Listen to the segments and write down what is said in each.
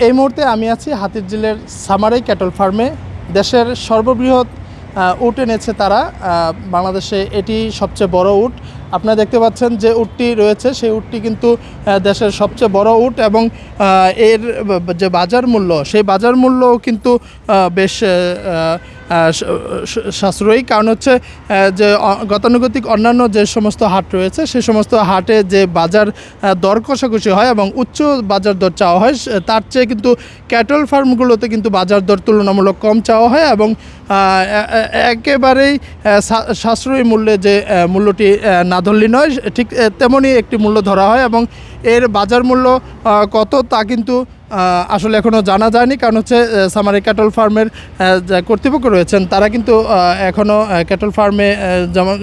এই মুহূর্তে আমি আছি হাতিরঝিলের সামারাই ক্যাটল ফার্মে। দেশের সর্ববৃহৎ উট এনেছে তারা। বাংলাদেশে এটি সবচেয়ে বড় উট। আপনারা দেখতে পাচ্ছেন যে উটটি রয়েছে সেই উটটি কিন্তু দেশের সবচেয়ে বড় উট এবং এর যে বাজার মূল্য সেই বাজার মূল্যও কিন্তু বেশ সাশ্রয়ী। কারণ হচ্ছে যে গতানুগতিক অন্যান্য যে সমস্ত হাট রয়েছে সেই সমস্ত হাটে যে বাজার দর কষাকষি হয় এবং উচ্চ বাজার দর চাওয়া হয়, তার চেয়ে কিন্তু ক্যাটল ফার্মগুলোতে কিন্তু বাজার দর তুলনামূলক কম চাওয়া হয় এবং একেবারেই সাশ্রয়ী মূল্যে যে মূল্যটি না ধরলে নয়, ঠিক তেমনই একটি মূল্য ধরা হয় এবং এর বাজার মূল্য কত তা কিন্তু আসলে এখনও জানা যায়নি। কারণ হচ্ছে সামারাই ক্যাটল ফার্মের যে কর্তৃপক্ষ রয়েছেন তারা কিন্তু এখনও ক্যাটল ফার্মে যেমন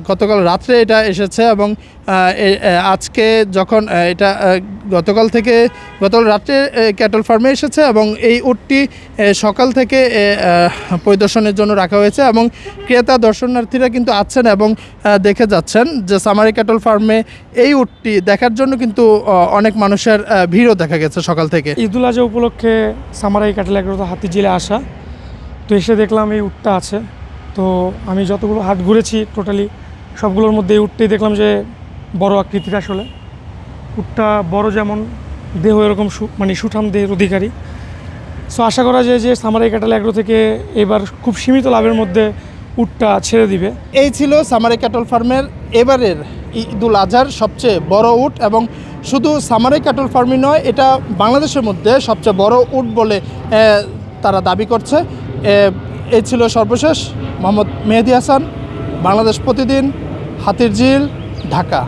গতকাল রাত্রে এটা এসেছে এবং আজকে যখন এটা গতকাল রাত্রে ক্যাটল ফার্মে এসেছে এবং এই উটটি সকাল থেকে পরিদর্শনের জন্য রাখা হয়েছে এবং ক্রেতা দর্শনার্থীরা কিন্তু আসছেন এবং দেখে যাচ্ছেন যে সামারাই ক্যাটল ফার্মে এই উটটি দেখার জন্য কিন্তু অনেক মানুষের ভিড়ও দেখা গেছে সকাল থেকে। ঈদুল আজহা উপলক্ষে সামারাই ক্যাটল এগ্রোতে হাতিরঝিলে আসা, তো এসে দেখলাম এই উটটা আছে। তো আমি যতগুলো হাট ঘুরেছি টোটালি সবগুলোর মধ্যে এই উটটাই দেখলাম যে বড় আকৃতির। আসলে উটটা বড়, যেমন দেহ এরকম মানে সুঠাম দেহের অধিকারী। সো আশা করা যায় যে সামারাই ক্যাটল এগ্রো থেকে এবার খুব সীমিত লাভের মধ্যে উটটা ছেড়ে দিবে। এই ছিল সামারাই ক্যাটল ফার্মের এবারের ঈদুল আজহার সবচেয়ে বড় উট এবং শুধু সামারাই ক্যাটল ফার্মই নয়, এটা বাংলাদেশের মধ্যে সবচেয়ে বড় উট বলে তারা দাবি করছে। এই ছিল সর্বশেষ। মোহাম্মদ মেহেদি হাসান, বাংলাদেশ প্রতিদিন, হাতিরঝিল, ঢাকা।